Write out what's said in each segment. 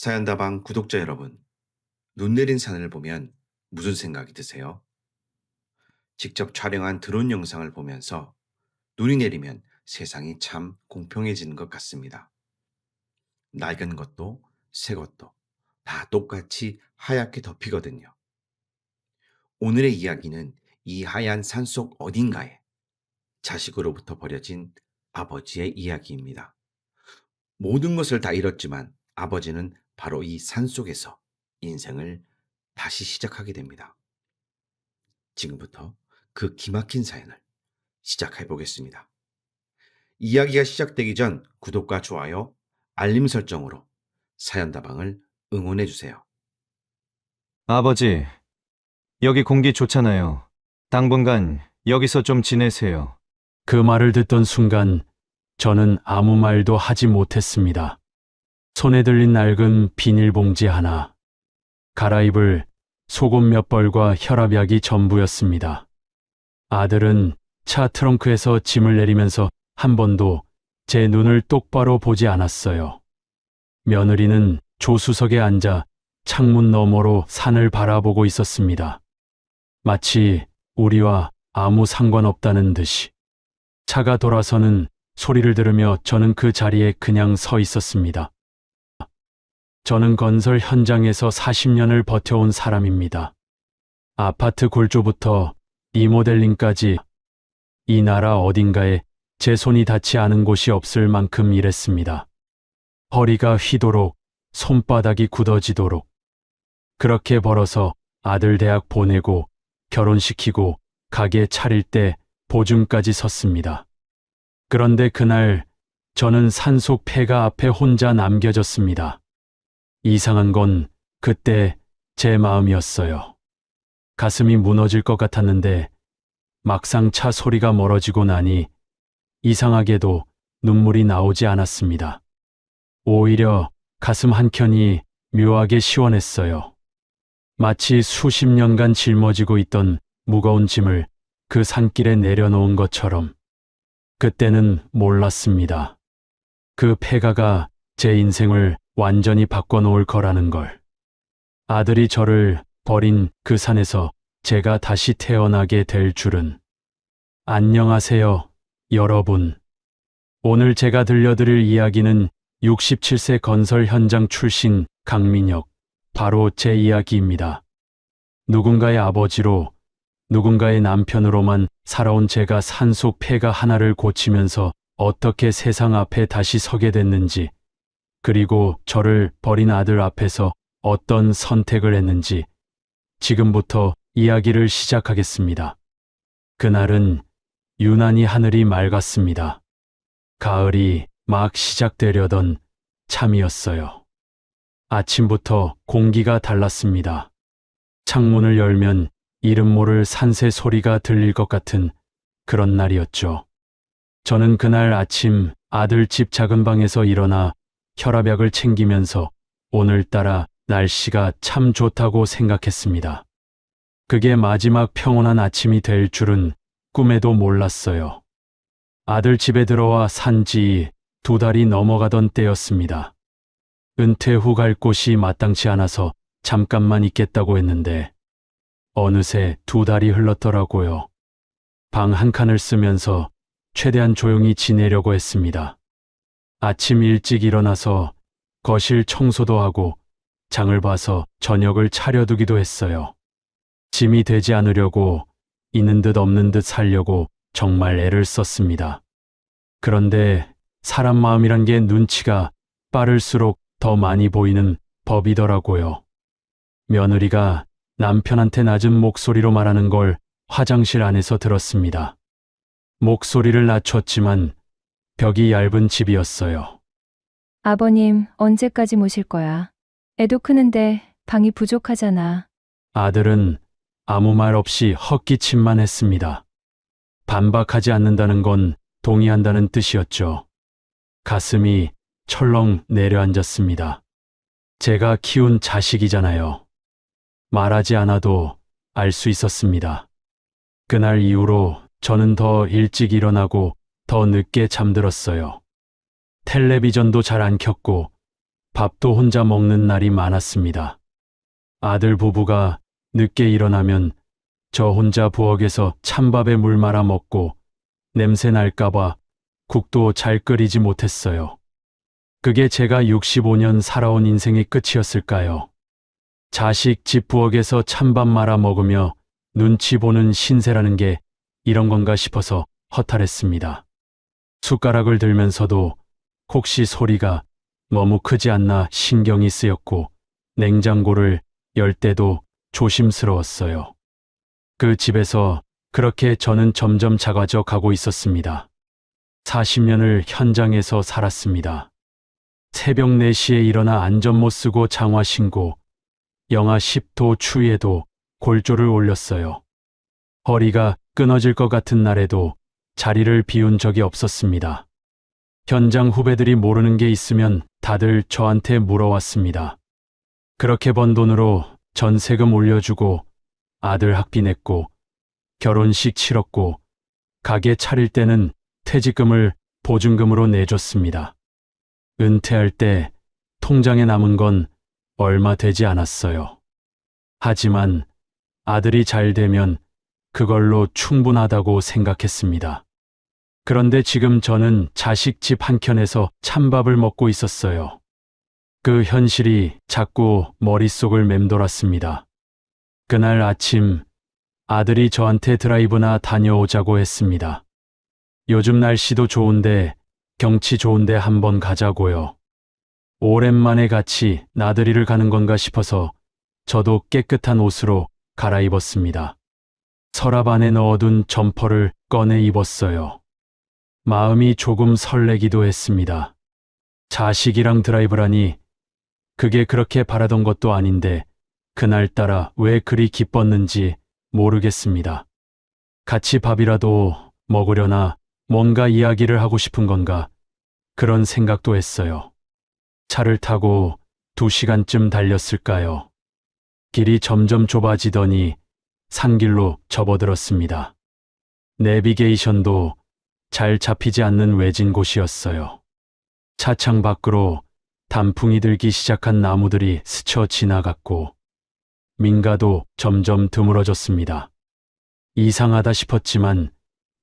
사연다방 구독자 여러분, 눈 내린 산을 보면 무슨 생각이 드세요? 직접 촬영한 드론 영상을 보면서 눈이 내리면 세상이 참 공평해지는 것 같습니다. 낡은 것도 새 것도 다 똑같이 하얗게 덮이거든요. 오늘의 이야기는 이 하얀 산속 어딘가에 자식으로부터 버려진 아버지의 이야기입니다. 모든 것을 다 잃었지만 아버지는 바로 이 산속에서 인생을 다시 시작하게 됩니다. 지금부터 그 기막힌 사연을 시작해 보겠습니다. 이야기가 시작되기 전 구독과 좋아요, 알림 설정으로 사연다방을 응원해 주세요. 아버지, 여기 공기 좋잖아요. 당분간 여기서 좀 지내세요. 그 말을 듣던 순간 저는 아무 말도 하지 못했습니다. 손에 들린 낡은 비닐봉지 하나, 갈아입을 속옷 몇 벌과 혈압약이 전부였습니다. 아들은 차 트렁크에서 짐을 내리면서 한 번도 제 눈을 똑바로 보지 않았어요. 며느리는 조수석에 앉아 창문 너머로 산을 바라보고 있었습니다. 마치 우리와 아무 상관없다는 듯이. 차가 돌아서는 소리를 들으며 저는 그 자리에 그냥 서 있었습니다. 저는 건설 현장에서 40년을 버텨온 사람입니다. 아파트 골조부터 리모델링까지 이 나라 어딘가에 제 손이 닿지 않은 곳이 없을 만큼 일했습니다. 허리가 휘도록, 손바닥이 굳어지도록. 그렇게 벌어서 아들 대학 보내고 결혼시키고 가게 차릴 때 보증까지 섰습니다. 그런데 그날 저는 산속 폐가 앞에 혼자 남겨졌습니다. 이상한 건 그때 제 마음이었어요. 가슴이 무너질 것 같았는데 막상 차 소리가 멀어지고 나니 이상하게도 눈물이 나오지 않았습니다. 오히려 가슴 한켠이 묘하게 시원했어요. 마치 수십 년간 짊어지고 있던 무거운 짐을 그 산길에 내려놓은 것처럼. 그때는 몰랐습니다. 그 폐가가 제 인생을 완전히 바꿔놓을 거라는 걸. 아들이 저를 버린 그 산에서 제가 다시 태어나게 될 줄은. 안녕하세요, 여러분. 오늘 제가 들려드릴 이야기는 67세 건설 현장 출신 강민혁, 바로 제 이야기입니다. 누군가의 아버지로, 누군가의 남편으로만 살아온 제가 산속 폐가 하나를 고치면서 어떻게 세상 앞에 다시 서게 됐는지, 그리고 저를 버린 아들 앞에서 어떤 선택을 했는지 지금부터 이야기를 시작하겠습니다. 그날은 유난히 하늘이 맑았습니다. 가을이 막 시작되려던 참이었어요. 아침부터 공기가 달랐습니다. 창문을 열면 이름 모를 산새 소리가 들릴 것 같은 그런 날이었죠. 저는 그날 아침 아들 집 작은 방에서 일어나 혈압약을 챙기면서 오늘따라 날씨가 참 좋다고 생각했습니다. 그게 마지막 평온한 아침이 될 줄은 꿈에도 몰랐어요. 아들 집에 들어와 산지 2달이 넘어가던 때였습니다. 은퇴 후 갈 곳이 마땅치 않아서 잠깐만 있겠다고 했는데 어느새 2달이 흘렀더라고요. 방 한 칸을 쓰면서 최대한 조용히 지내려고 했습니다. 아침 일찍 일어나서 거실 청소도 하고 장을 봐서 저녁을 차려두기도 했어요. 짐이 되지 않으려고 있는 듯 없는 듯 살려고 정말 애를 썼습니다. 그런데 사람 마음이란 게 눈치가 빠를수록 더 많이 보이는 법이더라고요. 며느리가 남편한테 낮은 목소리로 말하는 걸 화장실 안에서 들었습니다. 목소리를 낮췄지만 벽이 얇은 집이었어요. 아버님, 언제까지 모실 거야? 애도 크는데 방이 부족하잖아. 아들은 아무 말 없이 헛기침만 했습니다. 반박하지 않는다는 건 동의한다는 뜻이었죠. 가슴이 철렁 내려앉았습니다. 제가 키운 자식이잖아요. 말하지 않아도 알 수 있었습니다. 그날 이후로 저는 더 일찍 일어나고 더 늦게 잠들었어요. 텔레비전도 잘 안 켰고 밥도 혼자 먹는 날이 많았습니다. 아들 부부가 늦게 일어나면 저 혼자 부엌에서 찬밥에 물 말아 먹고 냄새 날까봐 국도 잘 끓이지 못했어요. 그게 제가 65년 살아온 인생의 끝이었을까요? 자식 집 부엌에서 찬밥 말아 먹으며 눈치 보는 신세라는 게 이런 건가 싶어서 허탈했습니다. 숟가락을 들면서도 혹시 소리가 너무 크지 않나 신경이 쓰였고 냉장고를 열 때도 조심스러웠어요. 그 집에서 그렇게 저는 점점 작아져 가고 있었습니다. 40년을 현장에서 살았습니다. 새벽 4시에 일어나 안전모 쓰고 장화 신고 영하 10도 추위에도 골조를 올렸어요. 허리가 끊어질 것 같은 날에도 자리를 비운 적이 없었습니다. 현장 후배들이 모르는 게 있으면 다들 저한테 물어왔습니다. 그렇게 번 돈으로 전세금 올려주고 아들 학비 냈고 결혼식 치렀고 가게 차릴 때는 퇴직금을 보증금으로 내줬습니다. 은퇴할 때 통장에 남은 건 얼마 되지 않았어요. 하지만 아들이 잘 되면 그걸로 충분하다고 생각했습니다. 그런데 지금 저는 자식 집 한켠에서 찬밥을 먹고 있었어요. 그 현실이 자꾸 머릿속을 맴돌았습니다. 그날 아침 아들이 저한테 드라이브나 다녀오자고 했습니다. 요즘 날씨도 좋은데 경치 좋은데 한번 가자고요. 오랜만에 같이 나들이를 가는 건가 싶어서 저도 깨끗한 옷으로 갈아입었습니다. 서랍 안에 넣어둔 점퍼를 꺼내 입었어요. 마음이 조금 설레기도 했습니다. 자식이랑 드라이브라니 그게 그렇게 바라던 것도 아닌데 그날따라 왜 그리 기뻤는지 모르겠습니다. 같이 밥이라도 먹으려나 뭔가 이야기를 하고 싶은 건가 그런 생각도 했어요. 차를 타고 2시간쯤 달렸을까요? 길이 점점 좁아지더니 산길로 접어들었습니다. 내비게이션도 잘 잡히지 않는 외진 곳이었어요. 차창 밖으로 단풍이 들기 시작한 나무들이 스쳐 지나갔고 민가도 점점 드물어졌습니다. 이상하다 싶었지만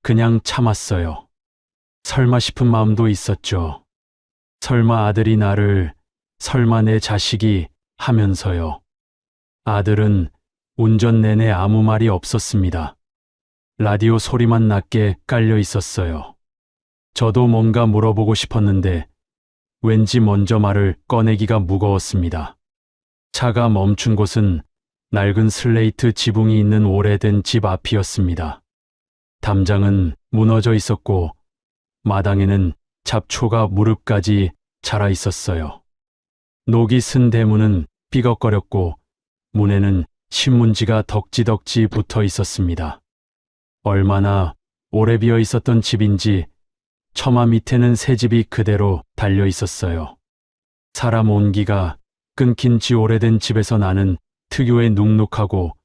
그냥 참았어요. 설마 싶은 마음도 있었죠. 설마 아들이 나를, 설마 내 자식이 하면서요. 아들은 운전 내내 아무 말이 없었습니다. 라디오 소리만 낮게 깔려 있었어요. 저도 뭔가 물어보고 싶었는데 왠지 먼저 말을 꺼내기가 무거웠습니다. 차가 멈춘 곳은 낡은 슬레이트 지붕이 있는 오래된 집 앞이었습니다. 담장은 무너져 있었고 마당에는 잡초가 무릎까지 자라 있었어요. 녹이 쓴 대문은 삐걱거렸고 문에는 신문지가 덕지덕지 붙어 있었습니다. 얼마나 오래 비어 있었던 집인지 처마 밑에는 새 집이 그대로 달려 있었어요. 사람 온기가 끊긴 지 오래된 집에서 나는 특유의 눅눅하고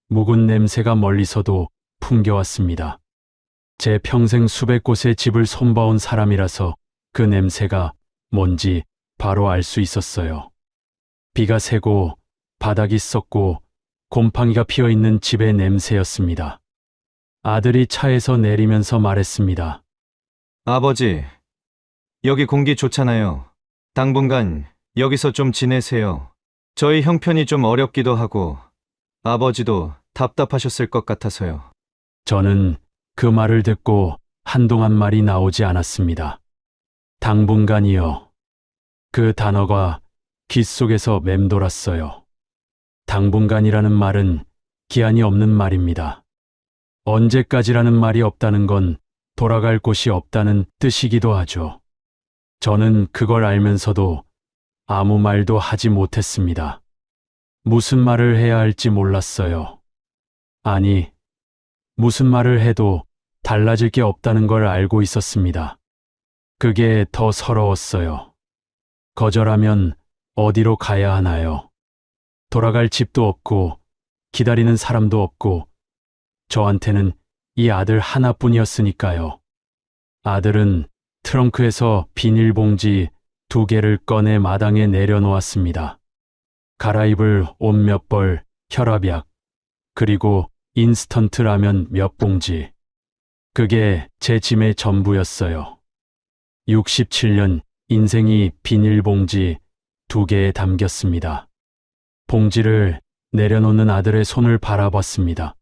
묵은 냄새가 멀리서도 풍겨왔습니다. 제 평생 수백 곳의 집을 손봐온 사람이라서 그 냄새가 뭔지 바로 알 수 있었어요. 비가 새고 바닥이 썩고 곰팡이가 피어있는 집의 냄새였습니다. 아들이 차에서 내리면서 말했습니다. 아버지, 여기 공기 좋잖아요. 당분간 여기서 좀 지내세요. 저희 형편이 좀 어렵기도 하고 아버지도 답답하셨을 것 같아서요. 저는 그 말을 듣고 한동안 말이 나오지 않았습니다. 당분간이요. 그 단어가 귓속에서 맴돌았어요. 당분간이라는 말은 기한이 없는 말입니다. 언제까지라는 말이 없다는 건 돌아갈 곳이 없다는 뜻이기도 하죠. 저는 그걸 알면서도 아무 말도 하지 못했습니다. 무슨 말을 해야 할지 몰랐어요. 아니, 무슨 말을 해도 달라질 게 없다는 걸 알고 있었습니다. 그게 더 서러웠어요. 거절하면 어디로 가야 하나요? 돌아갈 집도 없고 기다리는 사람도 없고 저한테는 이 아들 하나뿐이었으니까요. 아들은 트렁크에서 비닐봉지 2개를 꺼내 마당에 내려놓았습니다. 갈아입을 옷 몇 벌, 혈압약, 그리고 인스턴트 라면 몇 봉지. 그게 제 짐의 전부였어요. 67년 인생이 비닐봉지 2개에 담겼습니다. 봉지를 내려놓는 아들의 손을 바라봤습니다.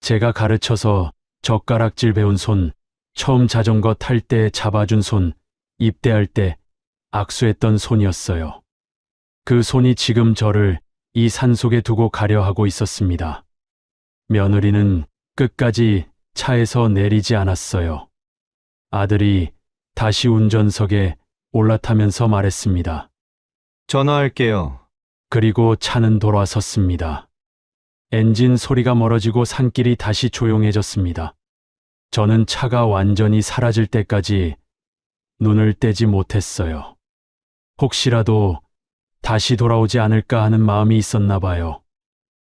제가 가르쳐서 젓가락질 배운 손, 처음 자전거 탈 때 잡아준 손, 입대할 때 악수했던 손이었어요. 그 손이 지금 저를 이 산속에 두고 가려 하고 있었습니다. 며느리는 끝까지 차에서 내리지 않았어요. 아들이 다시 운전석에 올라타면서 말했습니다. 전화할게요. 그리고 차는 돌아섰습니다. 엔진 소리가 멀어지고 산길이 다시 조용해졌습니다. 저는 차가 완전히 사라질 때까지 눈을 떼지 못했어요. 혹시라도 다시 돌아오지 않을까 하는 마음이 있었나 봐요.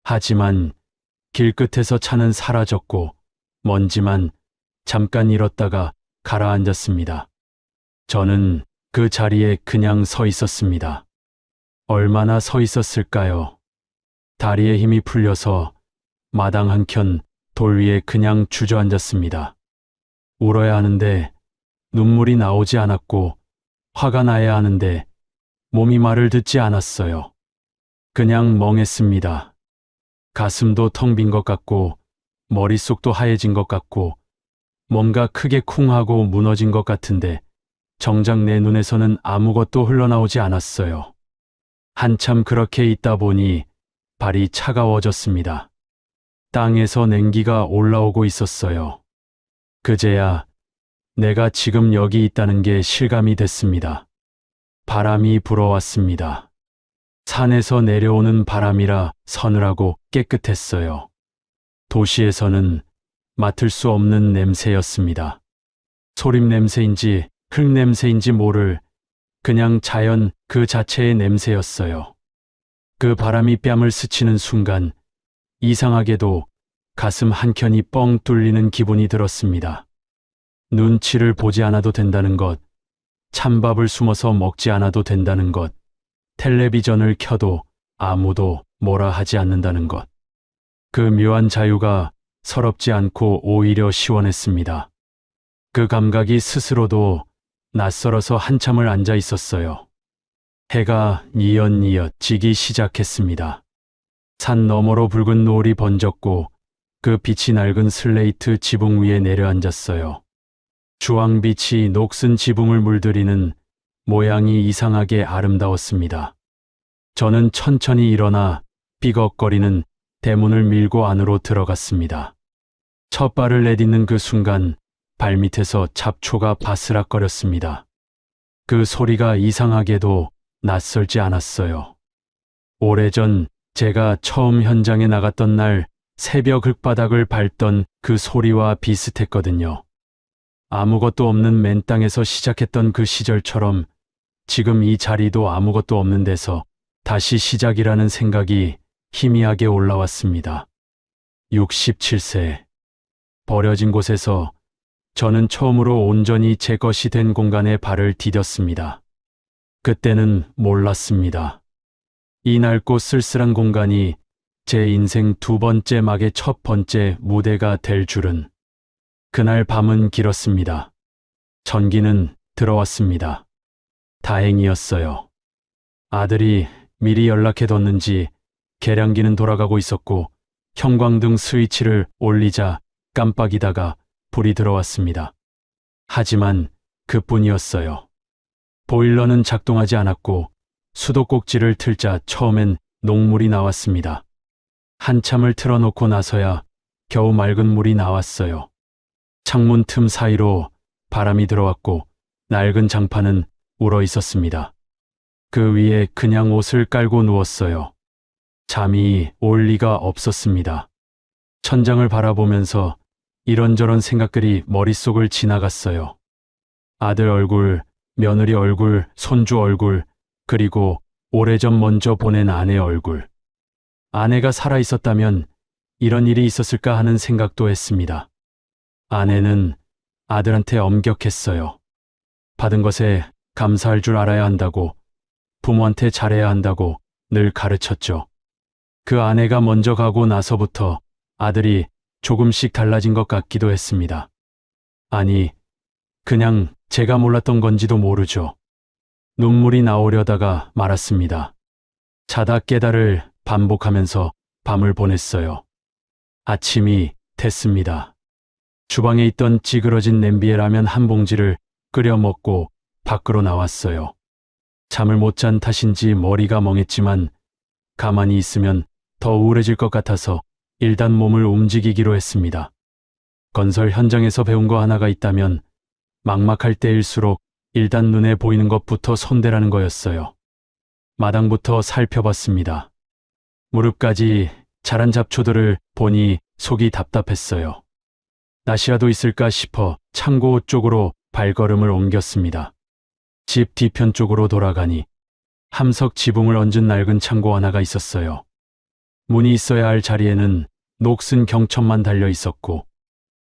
하지만 길끝에서 차는 사라졌고 먼지만 잠깐 잃었다가 가라앉았습니다. 저는 그 자리에 그냥 서 있었습니다. 얼마나 서 있었을까요? 다리에 힘이 풀려서 마당 한켠 돌 위에 그냥 주저앉았습니다. 울어야 하는데 눈물이 나오지 않았고 화가 나야 하는데 몸이 말을 듣지 않았어요. 그냥 멍했습니다. 가슴도 텅 빈 것 같고 머릿속도 하얘진 것 같고 뭔가 크게 쿵하고 무너진 것 같은데 정작 내 눈에서는 아무것도 흘러나오지 않았어요. 한참 그렇게 있다 보니 발이 차가워졌습니다. 땅에서 냉기가 올라오고 있었어요. 그제야 내가 지금 여기 있다는 게 실감이 됐습니다. 바람이 불어왔습니다. 산에서 내려오는 바람이라 서늘하고 깨끗했어요. 도시에서는 맡을 수 없는 냄새였습니다. 소림 냄새인지 흙 냄새인지 모를 그냥 자연 그 자체의 냄새였어요. 그 바람이 뺨을 스치는 순간 이상하게도 가슴 한켠이 뻥 뚫리는 기분이 들었습니다. 눈치를 보지 않아도 된다는 것, 찬밥을 숨어서 먹지 않아도 된다는 것, 텔레비전을 켜도 아무도 뭐라 하지 않는다는 것. 그 묘한 자유가 서럽지 않고 오히려 시원했습니다. 그 감각이 스스로도 낯설어서 한참을 앉아 있었어요. 해가 뉘엿뉘엿 지기 시작했습니다. 산 너머로 붉은 노을이 번졌고 그 빛이 낡은 슬레이트 지붕 위에 내려앉았어요. 주황빛이 녹슨 지붕을 물들이는 모양이 이상하게 아름다웠습니다. 저는 천천히 일어나 삐걱거리는 대문을 밀고 안으로 들어갔습니다. 첫 발을 내딛는 그 순간 발밑에서 잡초가 바스락거렸습니다. 그 소리가 이상하게도 낯설지 않았어요. 오래전 제가 처음 현장에 나갔던 날 새벽 흙바닥을 밟던 그 소리와 비슷했거든요. 아무것도 없는 맨 땅에서 시작했던 그 시절처럼 지금 이 자리도 아무것도 없는 데서 다시 시작이라는 생각이 희미하게 올라왔습니다. 67세. 버려진 곳에서 저는 처음으로 온전히 제 것이 된 공간에 발을 디뎠습니다. 그때는 몰랐습니다. 이 낡고 쓸쓸한 공간이 제 인생 2번째 막의 첫 번째 무대가 될 줄은. 그날 밤은 길었습니다. 전기는 들어왔습니다. 다행이었어요. 아들이 미리 연락해뒀는지 계량기는 돌아가고 있었고 형광등 스위치를 올리자 깜빡이다가 불이 들어왔습니다. 하지만 그뿐이었어요. 보일러는 작동하지 않았고 수도꼭지를 틀자 처음엔 녹물이 나왔습니다. 한참을 틀어놓고 나서야 겨우 맑은 물이 나왔어요. 창문 틈 사이로 바람이 들어왔고 낡은 장판은 울어 있었습니다. 그 위에 그냥 옷을 깔고 누웠어요. 잠이 올 리가 없었습니다. 천장을 바라보면서 이런저런 생각들이 머릿속을 지나갔어요. 아들 얼굴, 며느리 얼굴, 손주 얼굴, 그리고 오래전 먼저 보낸 아내 얼굴. 아내가 살아있었다면 이런 일이 있었을까 하는 생각도 했습니다. 아내는 아들한테 엄격했어요. 받은 것에 감사할 줄 알아야 한다고, 부모한테 잘해야 한다고 늘 가르쳤죠. 그 아내가 먼저 가고 나서부터 아들이 조금씩 달라진 것 같기도 했습니다. 아니, 그냥 제가 몰랐던 건지도 모르죠. 눈물이 나오려다가 말았습니다. 자다 깨달을 반복하면서 밤을 보냈어요. 아침이 됐습니다. 주방에 있던 찌그러진 냄비에 라면 한 봉지를 끓여 먹고 밖으로 나왔어요. 잠을 못 잔 탓인지 머리가 멍했지만 가만히 있으면 더 우울해질 것 같아서 일단 몸을 움직이기로 했습니다. 건설 현장에서 배운 거 하나가 있다면 막막할 때일수록 일단 눈에 보이는 것부터 손대라는 거였어요. 마당부터 살펴봤습니다. 무릎까지 자란 잡초들을 보니 속이 답답했어요. 낫이라도 있을까 싶어 창고 쪽으로 발걸음을 옮겼습니다. 집 뒤편 쪽으로 돌아가니 함석 지붕을 얹은 낡은 창고 하나가 있었어요. 문이 있어야 할 자리에는 녹슨 경첩만 달려 있었고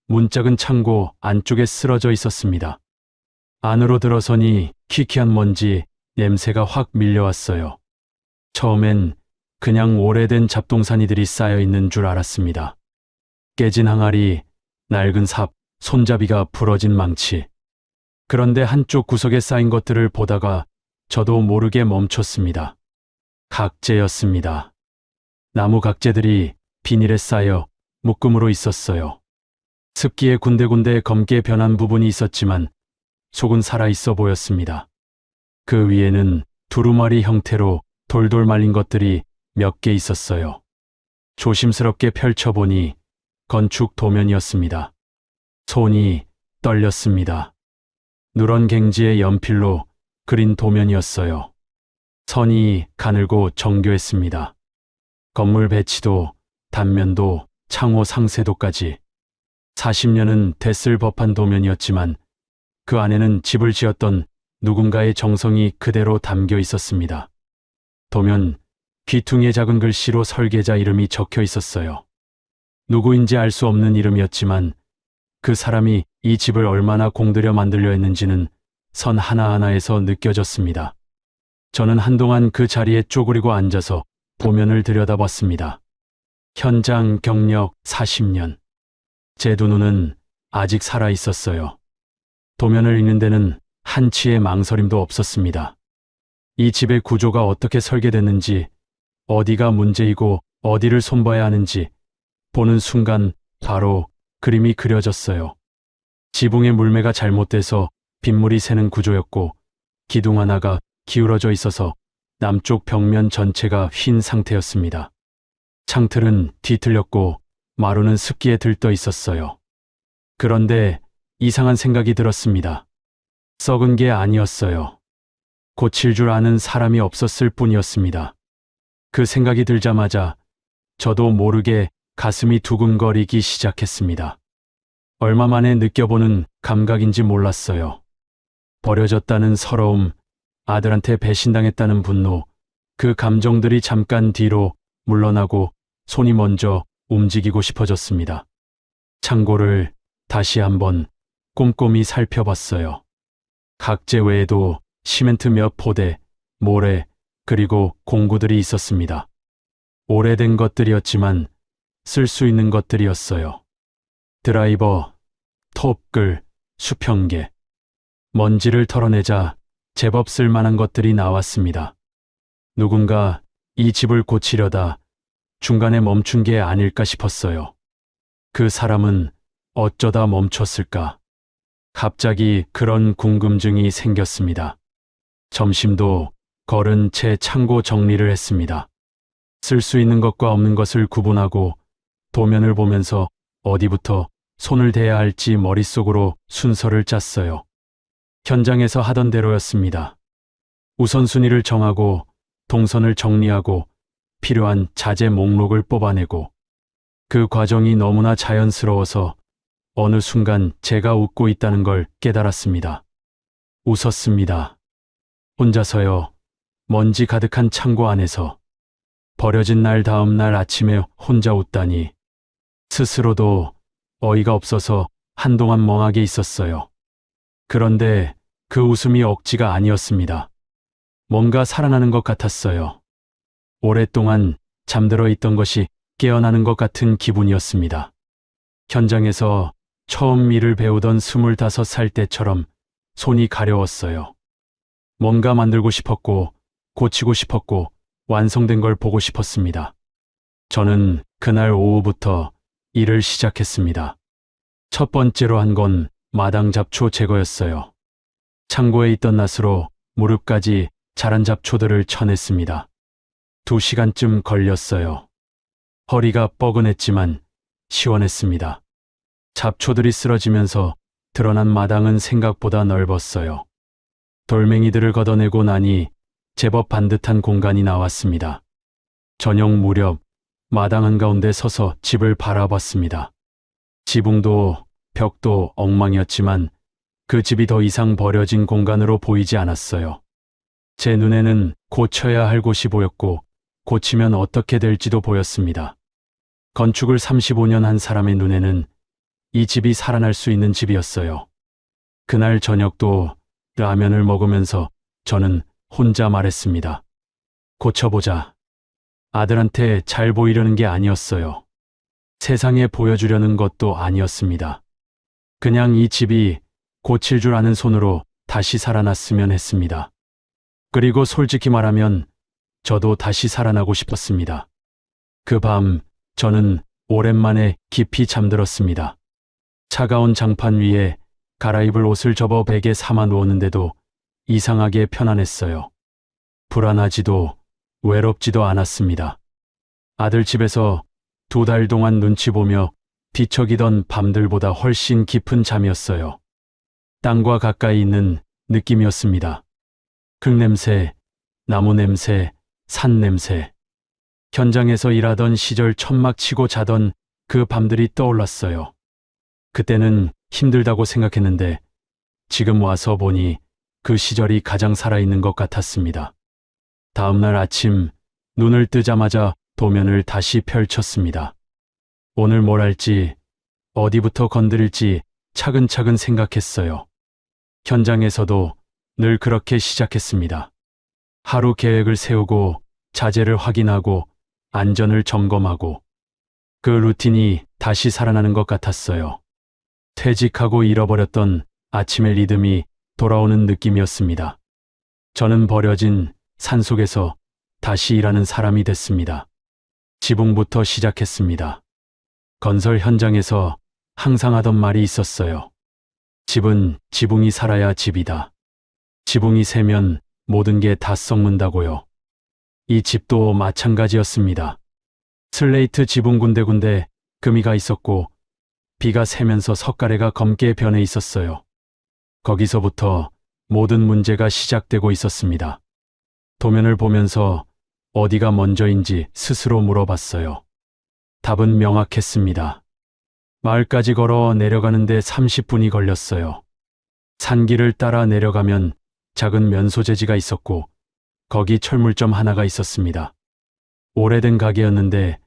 문짝은 창고 안쪽에 쓰러져 있었습니다. 안으로 들어서니 키키한 먼지 냄새가 확 밀려왔어요. 처음엔 그냥 오래된 잡동사니들이 쌓여 있는 줄 알았습니다. 깨진 항아리, 낡은 삽, 손잡이가 부러진 망치. 그런데 한쪽 구석에 쌓인 것들을 보다가 저도 모르게 멈췄습니다. 각재였습니다. 나무 각재들이 비닐에 쌓여 묶음으로 있었어요. 습기에 군데군데 검게 변한 부분이 있었지만 속은 살아있어 보였습니다. 그 위에는 두루마리 형태로 돌돌 말린 것들이 몇 개 있었어요. 조심스럽게 펼쳐보니 건축 도면이었습니다. 손이 떨렸습니다. 누런 갱지에 연필로 그린 도면이었어요. 선이 가늘고 정교했습니다. 건물 배치도, 단면도, 창호 상세도까지 40년은 됐을 법한 도면이었지만 그 안에는 집을 지었던 누군가의 정성이 그대로 담겨 있었습니다. 도면 귀퉁이에 작은 글씨로 설계자 이름이 적혀 있었어요. 누구인지 알 수 없는 이름이었지만 그 사람이 이 집을 얼마나 공들여 만들려 했는지는 선 하나하나에서 느껴졌습니다. 저는 한동안 그 자리에 쪼그리고 앉아서 도면을 들여다봤습니다. 현장 경력 40년. 제 두 눈은 아직 살아 있었어요. 도면을 읽는 데는 한치의 망설임도 없었습니다. 이 집의 구조가 어떻게 설계됐는지, 어디가 문제이고 어디를 손봐야 하는지 보는 순간 바로 그림이 그려졌어요. 지붕의 물매가 잘못돼서 빗물이 새는 구조였고 기둥 하나가 기울어져 있어서 남쪽 벽면 전체가 휜 상태였습니다. 창틀은 뒤틀렸고 마루는 습기에 들떠 있었어요. 그런데 이상한 생각이 들었습니다. 썩은 게 아니었어요. 고칠 줄 아는 사람이 없었을 뿐이었습니다. 그 생각이 들자마자 저도 모르게 가슴이 두근거리기 시작했습니다. 얼마 만에 느껴보는 감각인지 몰랐어요. 버려졌다는 서러움, 아들한테 배신당했다는 분노, 그 감정들이 잠깐 뒤로 물러나고 손이 먼저 움직이고 싶어졌습니다. 창고를 다시 한번 꼼꼼히 살펴봤어요. 각재 외에도 시멘트 몇 포대, 모래, 그리고 공구들이 있었습니다. 오래된 것들이었지만 쓸 수 있는 것들이었어요. 드라이버, 톱글, 수평계. 먼지를 털어내자 제법 쓸만한 것들이 나왔습니다. 누군가 이 집을 고치려다 중간에 멈춘 게 아닐까 싶었어요. 그 사람은 어쩌다 멈췄을까? 갑자기 그런 궁금증이 생겼습니다. 점심도 걸은 채 창고 정리를 했습니다. 쓸 수 있는 것과 없는 것을 구분하고 도면을 보면서 어디부터 손을 대야 할지 머릿속으로 순서를 짰어요. 현장에서 하던 대로였습니다. 우선순위를 정하고 동선을 정리하고 필요한 자재 목록을 뽑아내고 그 과정이 너무나 자연스러워서 어느 순간 제가 웃고 있다는 걸 깨달았습니다. 웃었습니다. 혼자서요. 먼지 가득한 창고 안에서 버려진 날 다음 날 아침에 혼자 웃다니 스스로도 어이가 없어서 한동안 멍하게 있었어요. 그런데 그 웃음이 억지가 아니었습니다. 뭔가 살아나는 것 같았어요. 오랫동안 잠들어 있던 것이 깨어나는 것 같은 기분이었습니다. 현장에서 처음 일을 배우던 25살 때처럼 손이 가려웠어요. 뭔가 만들고 싶었고, 고치고 싶었고, 완성된 걸 보고 싶었습니다. 저는 그날 오후부터 일을 시작했습니다. 첫 번째로 한 건 마당 잡초 제거였어요. 창고에 있던 낫으로 무릎까지 자란 잡초들을 쳐냈습니다. 2시간쯤 걸렸어요. 허리가 뻐근했지만 시원했습니다. 잡초들이 쓰러지면서 드러난 마당은 생각보다 넓었어요. 돌멩이들을 걷어내고 나니 제법 반듯한 공간이 나왔습니다. 저녁 무렵 마당 한가운데 서서 집을 바라봤습니다. 지붕도 벽도 엉망이었지만 그 집이 더 이상 버려진 공간으로 보이지 않았어요. 제 눈에는 고쳐야 할 곳이 보였고 고치면 어떻게 될지도 보였습니다. 건축을 35년 한 사람의 눈에는 이 집이 살아날 수 있는 집이었어요. 그날 저녁도 라면을 먹으면서 저는 혼자 말했습니다. 고쳐보자. 아들한테 잘 보이려는 게 아니었어요. 세상에 보여주려는 것도 아니었습니다. 그냥 이 집이 고칠 줄 아는 손으로 다시 살아났으면 했습니다. 그리고 솔직히 말하면 저도 다시 살아나고 싶었습니다. 그 밤 저는 오랜만에 깊이 잠들었습니다. 차가운 장판 위에 갈아입을 옷을 접어 베개 삼아 누웠는데도 이상하게 편안했어요. 불안하지도 외롭지도 않았습니다. 아들 집에서 2달 동안 눈치 보며 뒤척이던 밤들보다 훨씬 깊은 잠이었어요. 땅과 가까이 있는 느낌이었습니다. 흙냄새, 나무 냄새, 산 냄새. 현장에서 일하던 시절 천막 치고 자던 그 밤들이 떠올랐어요. 그때는 힘들다고 생각했는데 지금 와서 보니 그 시절이 가장 살아있는 것 같았습니다. 다음날 아침 눈을 뜨자마자 도면을 다시 펼쳤습니다. 오늘 뭘 할지, 어디부터 건드릴지 차근차근 생각했어요. 현장에서도 늘 그렇게 시작했습니다. 하루 계획을 세우고 자재를 확인하고 안전을 점검하고 그 루틴이 다시 살아나는 것 같았어요. 퇴직하고 잃어버렸던 아침의 리듬이 돌아오는 느낌이었습니다. 저는 버려진 산속에서 다시 일하는 사람이 됐습니다. 지붕부터 시작했습니다. 건설 현장에서 항상 하던 말이 있었어요. 집은 지붕이 살아야 집이다. 지붕이 새면 모든 게 다 썩는다고요. 이 집도 마찬가지였습니다. 슬레이트 지붕 군데군데 금이가 있었고 비가 새면서 석가래가 검게 변해 있었어요. 거기서부터 모든 문제가 시작되고 있었습니다. 도면을 보면서 어디가 먼저인지 스스로 물어봤어요. 답은 명확했습니다. 마을까지 걸어 내려가는데 30분이 걸렸어요. 산길을 따라 내려가면 작은 면소재지가 있었고 거기 철물점 하나가 있었습니다. 오래된 가게였는데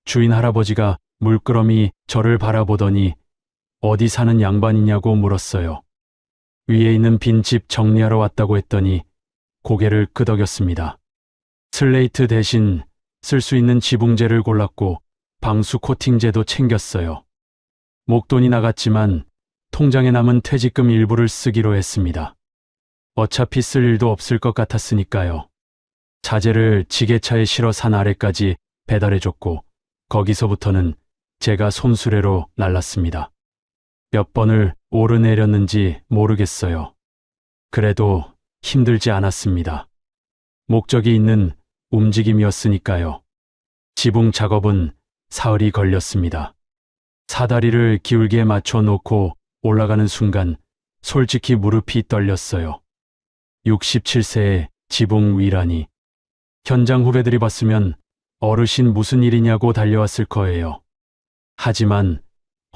주인 할아버지가 물끄러미 저를 바라보더니 어디 사는 양반이냐고 물었어요. 위에 있는 빈 집 정리하러 왔다고 했더니 고개를 끄덕였습니다. 슬레이트 대신 쓸 수 있는 지붕재를 골랐고 방수 코팅제도 챙겼어요. 목돈이 나갔지만 통장에 남은 퇴직금 일부를 쓰기로 했습니다. 어차피 쓸 일도 없을 것 같았으니까요. 자재를 지게차에 실어 산 아래까지 배달해줬고 거기서부터는 제가 손수레로 날랐습니다. 몇 번을 오르내렸는지 모르겠어요. 그래도 힘들지 않았습니다. 목적이 있는 움직임이었으니까요. 지붕 작업은 사흘이 걸렸습니다. 사다리를 기울기에 맞춰 놓고 올라가는 순간 솔직히 무릎이 떨렸어요. 67세의 지붕 위라니. 현장 후배들이 봤으면 어르신 무슨 일이냐고 달려왔을 거예요. 하지만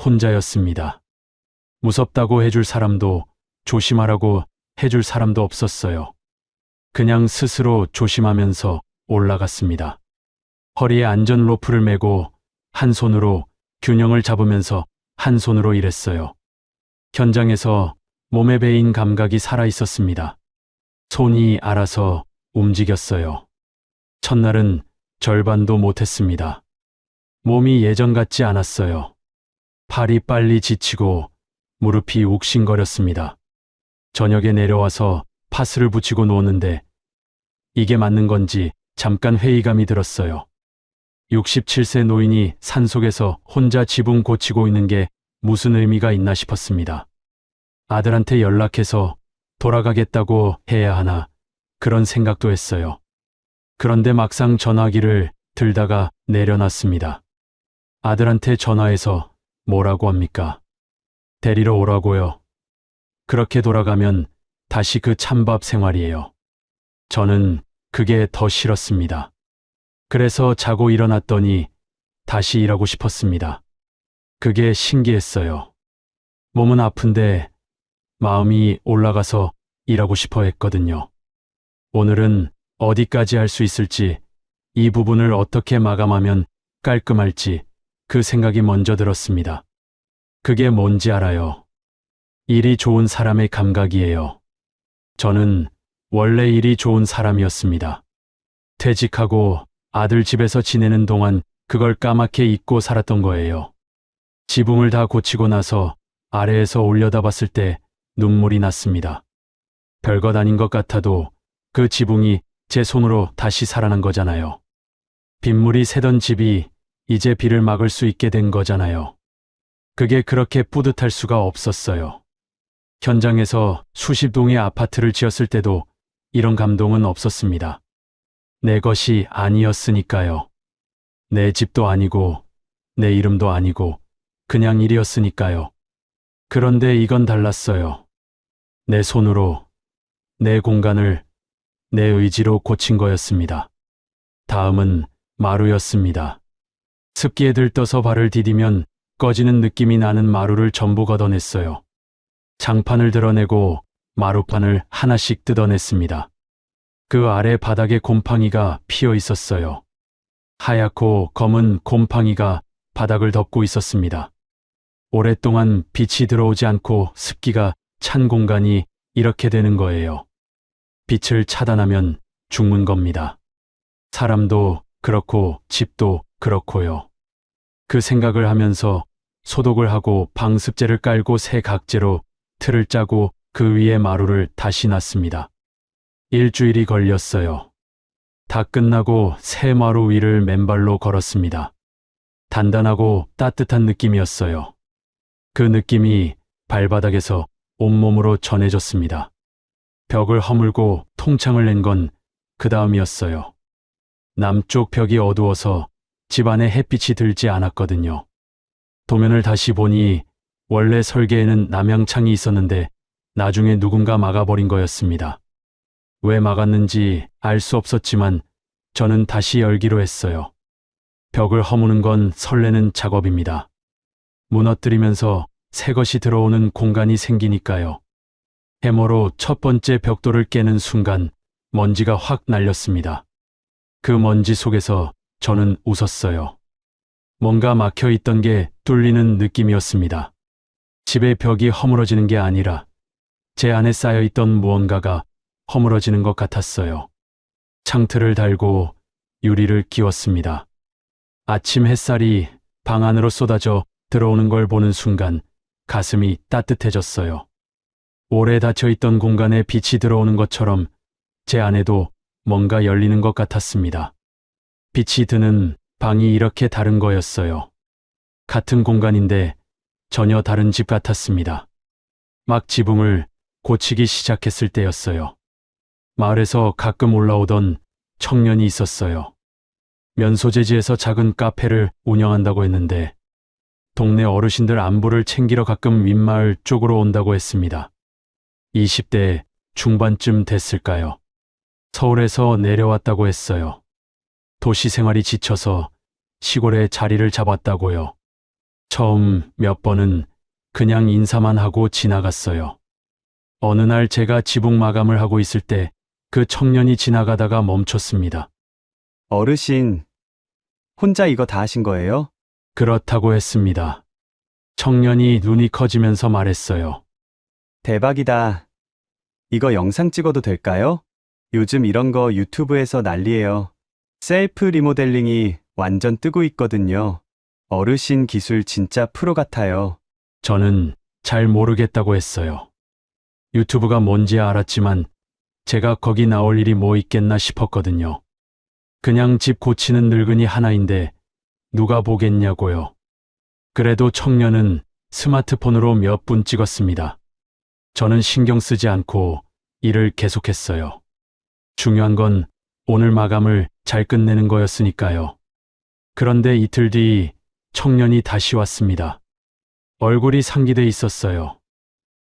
혼자였습니다. 무섭다고 해줄 사람도 조심하라고 해줄 사람도 없었어요. 그냥 스스로 조심하면서 올라갔습니다. 허리에 안전 로프를 매고 한 손으로 균형을 잡으면서 한 손으로 일했어요. 현장에서 몸에 배인 감각이 살아 있었습니다. 손이 알아서 움직였어요. 첫날은 절반도 못했습니다. 몸이 예전 같지 않았어요. 팔이 빨리 지치고 무릎이 욱신거렸습니다. 저녁에 내려와서 파스를 붙이고 누웠는데 이게 맞는 건지 잠깐 회의감이 들었어요. 67세 노인이 산속에서 혼자 지붕 고치고 있는 게 무슨 의미가 있나 싶었습니다. 아들한테 연락해서 돌아가겠다고 해야 하나 그런 생각도 했어요. 그런데 막상 전화기를 들다가 내려놨습니다. 아들한테 전화해서 뭐라고 합니까? 데리러 오라고요. 그렇게 돌아가면 다시 그 찬밥 생활이에요. 저는 그게 더 싫었습니다. 그래서 자고 일어났더니 다시 일하고 싶었습니다. 그게 신기했어요. 몸은 아픈데 마음이 올라가서 일하고 싶어 했거든요. 오늘은 어디까지 할 수 있을지, 이 부분을 어떻게 마감하면 깔끔할지 그 생각이 먼저 들었습니다. 그게 뭔지 알아요. 일이 좋은 사람의 감각이에요. 저는 원래 일이 좋은 사람이었습니다. 퇴직하고 아들 집에서 지내는 동안 그걸 까맣게 잊고 살았던 거예요. 지붕을 다 고치고 나서 아래에서 올려다봤을 때 눈물이 났습니다. 별것 아닌 것 같아도 그 지붕이 제 손으로 다시 살아난 거잖아요. 빗물이 새던 집이 이제 비를 막을 수 있게 된 거잖아요. 그게 그렇게 뿌듯할 수가 없었어요. 현장에서 수십 동의 아파트를 지었을 때도 이런 감동은 없었습니다. 내 것이 아니었으니까요. 내 집도 아니고 내 이름도 아니고 그냥 일이었으니까요. 그런데 이건 달랐어요. 내 손으로, 내 공간을 내 의지로 고친 거였습니다. 다음은 마루였습니다. 습기에 들떠서 발을 디디면 꺼지는 느낌이 나는 마루를 전부 걷어냈어요. 장판을 드러내고 마루판을 하나씩 뜯어냈습니다. 그 아래 바닥에 곰팡이가 피어 있었어요. 하얗고 검은 곰팡이가 바닥을 덮고 있었습니다. 오랫동안 빛이 들어오지 않고 습기가 찬 공간이 이렇게 되는 거예요. 빛을 차단하면 죽는 겁니다. 사람도 그렇고 집도 그렇고요. 그 생각을 하면서 소독을 하고 방습제를 깔고 새 각재로 틀을 짜고 그 위에 마루를 다시 놨습니다. 일주일이 걸렸어요. 다 끝나고 새 마루 위를 맨발로 걸었습니다. 단단하고 따뜻한 느낌이었어요. 그 느낌이 발바닥에서 온몸으로 전해졌습니다. 벽을 허물고 통창을 낸 건 그 다음이었어요. 남쪽 벽이 어두워서 집 안에 햇빛이 들지 않았거든요. 도면을 다시 보니 원래 설계에는 남향창이 있었는데 나중에 누군가 막아버린 거였습니다. 왜 막았는지 알 수 없었지만 저는 다시 열기로 했어요. 벽을 허무는 건 설레는 작업입니다. 무너뜨리면서 새 것이 들어오는 공간이 생기니까요. 해머로 첫 번째 벽돌을 깨는 순간 먼지가 확 날렸습니다. 그 먼지 속에서 저는 웃었어요. 뭔가 막혀 있던 게 뚫리는 느낌이었습니다. 집의 벽이 허물어지는 게 아니라 제 안에 쌓여 있던 무언가가 허물어지는 것 같았어요. 창틀을 달고 유리를 끼웠습니다. 아침 햇살이 방 안으로 쏟아져 들어오는 걸 보는 순간 가슴이 따뜻해졌어요. 오래 닫혀있던 공간에 빛이 들어오는 것처럼 제 안에도 뭔가 열리는 것 같았습니다. 빛이 드는 방이 이렇게 다른 거였어요. 같은 공간인데 전혀 다른 집 같았습니다. 막 지붕을 고치기 시작했을 때였어요. 마을에서 가끔 올라오던 청년이 있었어요. 면소재지에서 작은 카페를 운영한다고 했는데 동네 어르신들 안부를 챙기러 가끔 윗마을 쪽으로 온다고 했습니다. 20대 중반쯤 됐을까요? 서울에서 내려왔다고 했어요. 도시 생활이 지쳐서 시골에 자리를 잡았다고요. 처음 몇 번은 그냥 인사만 하고 지나갔어요. 어느 날 제가 지붕 마감을 하고 있을 때 그 청년이 지나가다가 멈췄습니다. 어르신, 혼자 이거 다 하신 거예요? 그렇다고 했습니다. 청년이 눈이 커지면서 말했어요. 대박이다. 이거 영상 찍어도 될까요? 요즘 이런 거 유튜브에서 난리예요. 셀프 리모델링이 완전 뜨고 있거든요. 어르신 기술 진짜 프로 같아요. 저는 잘 모르겠다고 했어요. 유튜브가 뭔지 알았지만 제가 거기 나올 일이 뭐 있겠나 싶었거든요. 그냥 집 고치는 늙은이 하나인데 누가 보겠냐고요. 그래도 청년은 스마트폰으로 몇 분 찍었습니다. 저는 신경 쓰지 않고 일을 계속했어요. 중요한 건 오늘 마감을 잘 끝내는 거였으니까요. 그런데 이틀 뒤 청년이 다시 왔습니다. 얼굴이 상기돼 있었어요.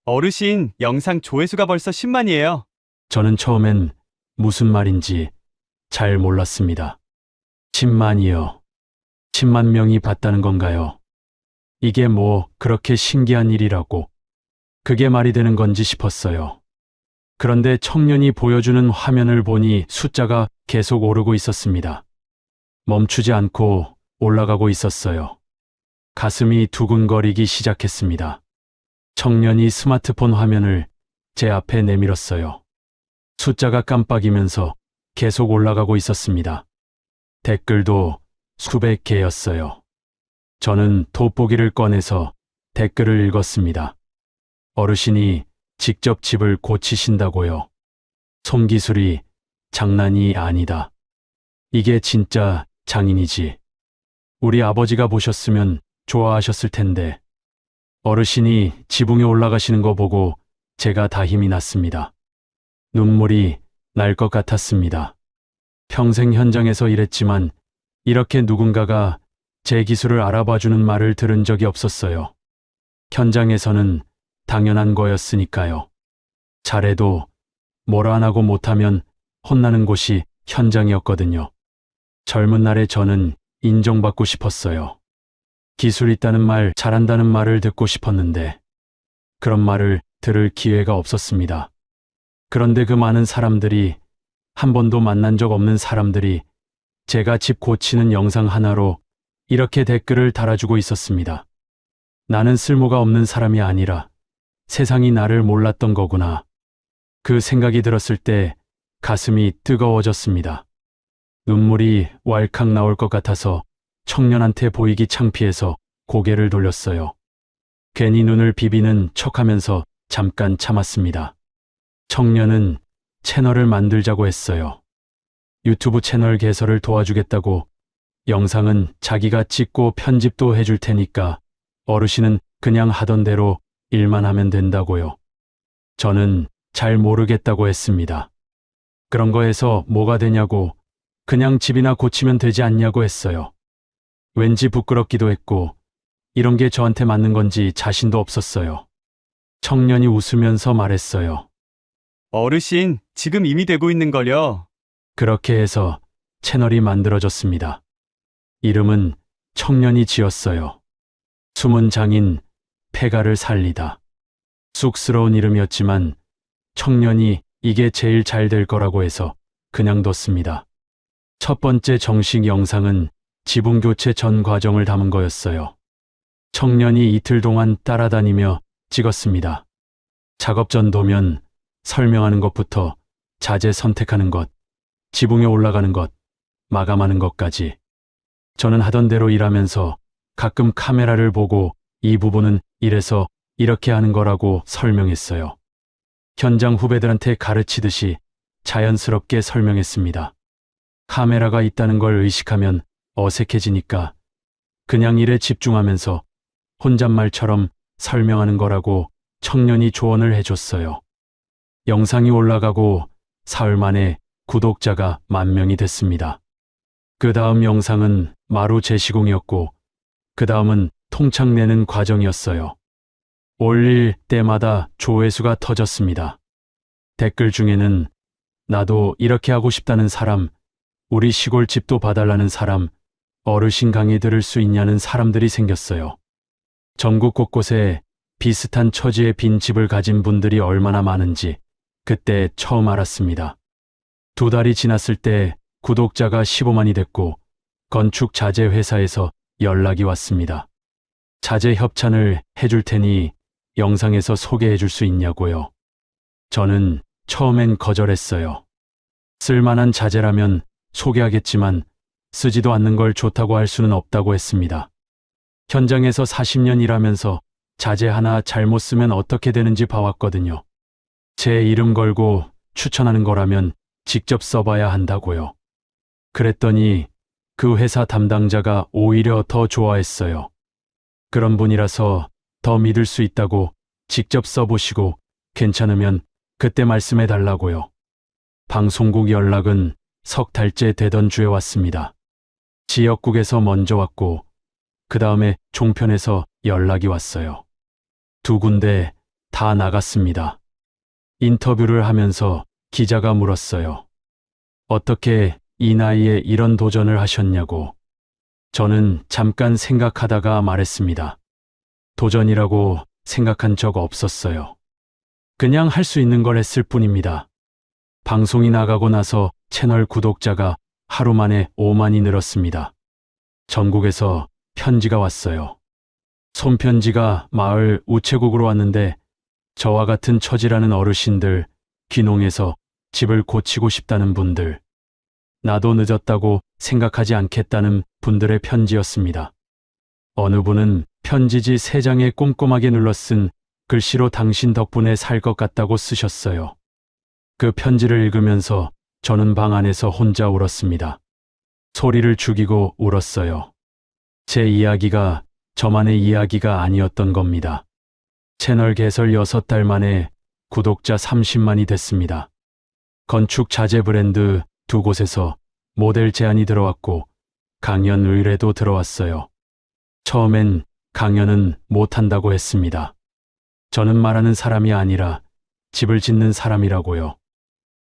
어르신, 영상 조회수가 벌써 10만이에요. 저는 처음엔 무슨 말인지 잘 몰랐습니다. 10만이요. 10만 명이 봤다는 건가요? 이게 뭐 그렇게 신기한 일이라고. 그게 말이 되는 건지 싶었어요. 그런데 청년이 보여주는 화면을 보니 숫자가 계속 오르고 있었습니다. 멈추지 않고 올라가고 있었어요. 가슴이 두근거리기 시작했습니다. 청년이 스마트폰 화면을 제 앞에 내밀었어요. 숫자가 깜빡이면서 계속 올라가고 있었습니다. 댓글도 수백 개였어요. 저는 돋보기를 꺼내서 댓글을 읽었습니다. 어르신이 직접 집을 고치신다고요. 손기술이 장난이 아니다. 이게 진짜 장인이지. 우리 아버지가 보셨으면 좋아하셨을 텐데. 어르신이 지붕에 올라가시는 거 보고 제가 다 힘이 났습니다. 눈물이 날 것 같았습니다. 평생 현장에서 일했지만 이렇게 누군가가 제 기술을 알아봐주는 말을 들은 적이 없었어요. 현장에서는 당연한 거였으니까요. 잘해도 뭐라 안 하고 못하면 혼나는 곳이 현장이었거든요. 젊은 날의 저는 인정받고 싶었어요. 기술 있다는 말, 잘한다는 말을 듣고 싶었는데 그런 말을 들을 기회가 없었습니다. 그런데 그 많은 사람들이, 한 번도 만난 적 없는 사람들이 제가 집 고치는 영상 하나로 이렇게 댓글을 달아주고 있었습니다. 나는 쓸모가 없는 사람이 아니라 세상이 나를 몰랐던 거구나. 그 생각이 들었을 때 가슴이 뜨거워졌습니다. 눈물이 왈칵 나올 것 같아서 청년한테 보이기 창피해서 고개를 돌렸어요. 괜히 눈을 비비는 척하면서 잠깐 참았습니다. 청년은 채널을 만들자고 했어요. 유튜브 채널 개설을 도와주겠다고, 영상은 자기가 찍고 편집도 해줄 테니까 어르신은 그냥 하던 대로 일만 하면 된다고요. 저는 잘 모르겠다고 했습니다. 그런 거 해서 뭐가 되냐고, 그냥 집이나 고치면 되지 않냐고 했어요. 왠지 부끄럽기도 했고 이런 게 저한테 맞는 건지 자신도 없었어요. 청년이 웃으면서 말했어요. 어르신, 지금 이미 되고 있는걸요. 그렇게 해서 채널이 만들어졌습니다. 이름은 청년이 지었어요. 숨은 장인 폐가를 살리다. 쑥스러운 이름이었지만 청년이 이게 제일 잘 될 거라고 해서 그냥 뒀습니다. 첫 번째 정식 영상은 지붕 교체 전 과정을 담은 거였어요. 청년이 이틀 동안 따라다니며 찍었습니다. 작업 전 도면 설명하는 것부터 자재 선택하는 것, 지붕에 올라가는 것, 마감하는 것까지. 저는 하던 대로 일하면서 가끔 카메라를 보고 이 부분은 이래서 이렇게 하는 거라고 설명했어요. 현장 후배들한테 가르치듯이 자연스럽게 설명했습니다. 카메라가 있다는 걸 의식하면 어색해지니까 그냥 일에 집중하면서 혼잣말처럼 설명하는 거라고 청년이 조언을 해줬어요. 영상이 올라가고 사흘 만에 구독자가 10,000명이 됐습니다. 그 다음 영상은 마루 재시공이었고 그 다음은 통창 내는 과정이었어요. 올릴 때마다 조회수가 터졌습니다. 댓글 중에는 나도 이렇게 하고 싶다는 사람, 우리 시골 집도 봐달라는 사람, 어르신 강의 들을 수 있냐는 사람들이 생겼어요. 전국 곳곳에 비슷한 처지의 빈 집을 가진 분들이 얼마나 많은지 그때 처음 알았습니다. 2달이 지났을 때 구독자가 15만이 됐고 건축 자재 회사에서 연락이 왔습니다. 자재 협찬을 해줄 테니 영상에서 소개해 줄 수 있냐고요. 저는 처음엔 거절했어요. 쓸만한 자재라면 소개하겠지만 쓰지도 않는 걸 좋다고 할 수는 없다고 했습니다. 현장에서 40년 일하면서 자재 하나 잘못 쓰면 어떻게 되는지 봐왔거든요. 제 이름 걸고 추천하는 거라면 직접 써봐야 한다고요. 그랬더니 그 회사 담당자가 오히려 더 좋아했어요. 그런 분이라서 더 믿을 수 있다고 직접 써보시고 괜찮으면 그때 말씀해 달라고요. 방송국 연락은 석 달째 되던 주에 왔습니다. 지역국에서 먼저 왔고 그 다음에 종편에서 연락이 왔어요. 두 군데 다 나갔습니다. 인터뷰를 하면서 기자가 물었어요. 어떻게 이 나이에 이런 도전을 하셨냐고. 저는 잠깐 생각하다가 말했습니다. 도전이라고 생각한 적 없었어요. 그냥 할 수 있는 걸 했을 뿐입니다. 방송이 나가고 나서 채널 구독자가 하루 만에 5만이 늘었습니다. 전국에서 편지가 왔어요. 손편지가 마을 우체국으로 왔는데 저와 같은 처지라는 어르신들, 귀농해서 집을 고치고 싶다는 분들, 나도 늦었다고 생각하지 않겠다는 분들의 편지였습니다. 어느 분은 편지지 3장에 꼼꼼하게 눌러 쓴 글씨로 당신 덕분에 살 것 같다고 쓰셨어요. 그 편지를 읽으면서 저는 방 안에서 혼자 울었습니다. 소리를 죽이고 울었어요. 제 이야기가 저만의 이야기가 아니었던 겁니다. 채널 개설 6달 만에 구독자 30만이 됐습니다. 건축 자재 브랜드 2곳에서 모델 제안이 들어왔고 강연 의뢰도 들어왔어요. 처음엔 강연은 못한다고 했습니다. 저는 말하는 사람이 아니라 집을 짓는 사람이라고요.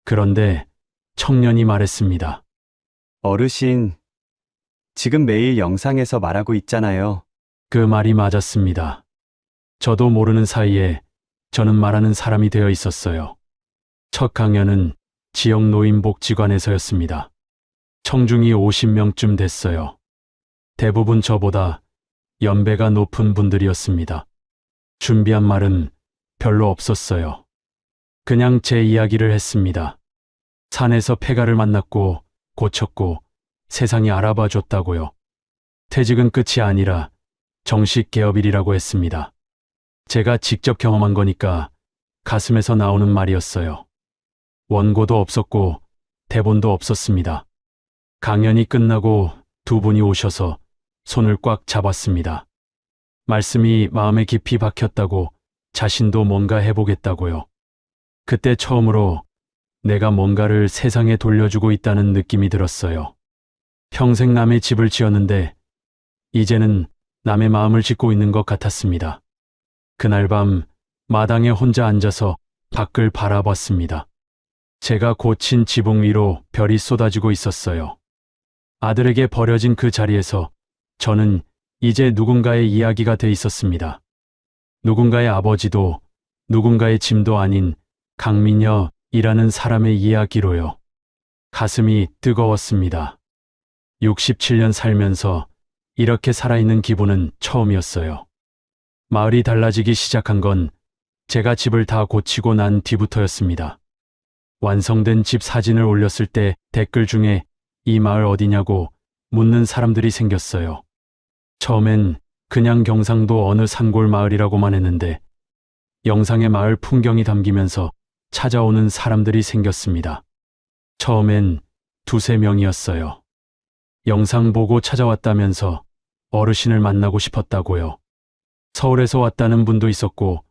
그런데 청년이 말했습니다. 어르신, 지금 매일 영상에서 말하고 있잖아요. 그 말이 맞았습니다. 저도 모르는 사이에 저는 말하는 사람이 되어 있었어요. 첫 강연은 지역 노인복지관에서였습니다. 청중이 50명쯤 됐어요. 대부분 저보다 연배가 높은 분들이었습니다. 준비한 말은 별로 없었어요. 그냥 제 이야기를 했습니다. 산에서 폐가를 만났고 고쳤고 세상이 알아봐 줬다고요. 퇴직은 끝이 아니라 정식 개업일이라고 했습니다. 제가 직접 경험한 거니까 가슴에서 나오는 말이었어요. 원고도 없었고 대본도 없었습니다. 강연이 끝나고 두 분이 오셔서 손을 꽉 잡았습니다. 말씀이 마음에 깊이 박혔다고 자신도 뭔가 해보겠다고요. 그때 처음으로 내가 뭔가를 세상에 돌려주고 있다는 느낌이 들었어요. 평생 남의 집을 지었는데 이제는 남의 마음을 짓고 있는 것 같았습니다. 그날 밤 마당에 혼자 앉아서 밖을 바라봤습니다. 제가 고친 지붕 위로 별이 쏟아지고 있었어요. 아들에게 버려진 그 자리에서 저는 이제 누군가의 이야기가 돼 있었습니다. 누군가의 아버지도 누군가의 짐도 아닌 강민여이라는 사람의 이야기로요. 가슴이 뜨거웠습니다. 67년 살면서 이렇게 살아있는 기분은 처음이었어요. 마을이 달라지기 시작한 건 제가 집을 다 고치고 난 뒤부터였습니다. 완성된 집 사진을 올렸을 때 댓글 중에 이 마을 어디냐고 묻는 사람들이 생겼어요. 처음엔 그냥 경상도 어느 산골 마을이라고만 했는데 영상에 마을 풍경이 담기면서 찾아오는 사람들이 생겼습니다. 처음엔 2~3명이었어요. 영상 보고 찾아왔다면서 어르신을 만나고 싶었다고요. 서울에서 왔다는 분도 있었고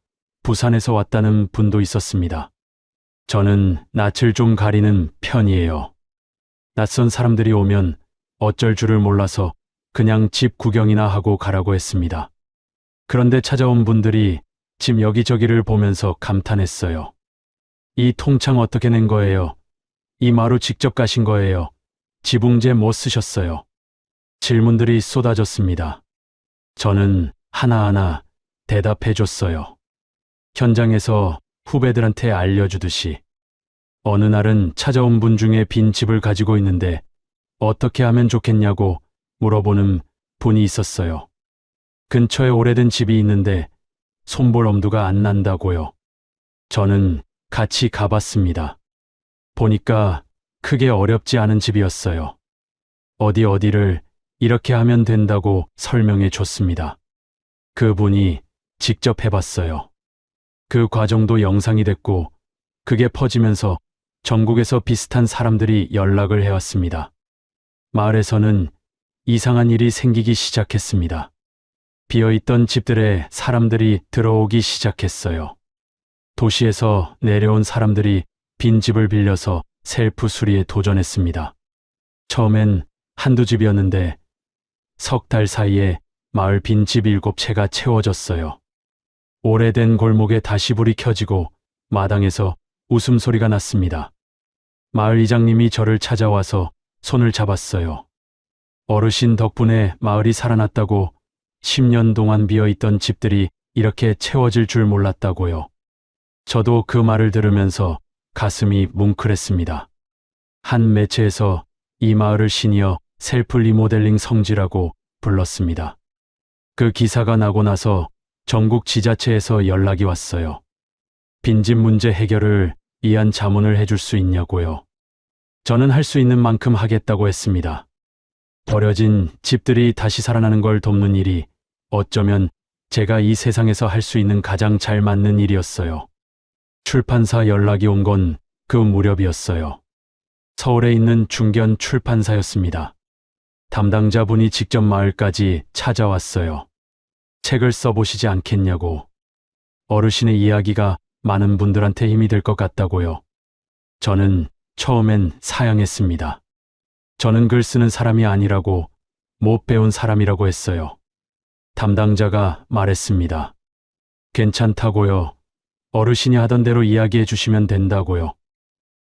부산에서 왔다는 분도 있었습니다. 저는 낯을 좀 가리는 편이에요. 낯선 사람들이 오면 어쩔 줄을 몰라서 그냥 집 구경이나 하고 가라고 했습니다. 그런데 찾아온 분들이 집 여기저기를 보면서 감탄했어요. 이 통창 어떻게 낸 거예요? 이 마루 직접 가신 거예요? 지붕재 뭐 쓰셨어요? 질문들이 쏟아졌습니다. 저는 하나하나 대답해 줬어요. 현장에서 후배들한테 알려주듯이. 어느 날은 찾아온 분 중에 빈 집을 가지고 있는데 어떻게 하면 좋겠냐고 물어보는 분이 있었어요. 근처에 오래된 집이 있는데 손볼 엄두가 안 난다고요. 저는 같이 가봤습니다. 보니까 크게 어렵지 않은 집이었어요. 어디를 이렇게 하면 된다고 설명해 줬습니다. 그분이 직접 해봤어요. 그 과정도 영상이 됐고, 그게 퍼지면서 전국에서 비슷한 사람들이 연락을 해왔습니다. 마을에서는 이상한 일이 생기기 시작했습니다. 비어있던 집들에 사람들이 들어오기 시작했어요. 도시에서 내려온 사람들이 빈 집을 빌려서 셀프 수리에 도전했습니다. 처음엔 한두 집이었는데 석 달 사이에 마을 빈집 7채가 채워졌어요. 오래된 골목에 다시 불이 켜지고 마당에서 웃음소리가 났습니다. 마을 이장님이 저를 찾아와서 손을 잡았어요. 어르신 덕분에 마을이 살아났다고 10년 동안 비어있던 집들이 이렇게 채워질 줄 몰랐다고요. 저도 그 말을 들으면서 가슴이 뭉클했습니다. 한 매체에서 이 마을을 시니어 셀프 리모델링 성지라고 불렀습니다. 그 기사가 나고 나서 전국 지자체에서 연락이 왔어요. 빈집 문제 해결을 위한 자문을 해줄 수 있냐고요. 저는 할 수 있는 만큼 하겠다고 했습니다. 버려진 집들이 다시 살아나는 걸 돕는 일이 어쩌면 제가 이 세상에서 할 수 있는 가장 잘 맞는 일이었어요. 출판사 연락이 온 건 그 무렵이었어요. 서울에 있는 중견 출판사였습니다. 담당자분이 직접 마을까지 찾아왔어요. 책을 써보시지 않겠냐고. 어르신의 이야기가 많은 분들한테 힘이 될 것 같다고요. 저는 처음엔 사양했습니다. 저는 글 쓰는 사람이 아니라고, 못 배운 사람이라고 했어요. 담당자가 말했습니다. 괜찮다고요. 어르신이 하던 대로 이야기해 주시면 된다고요.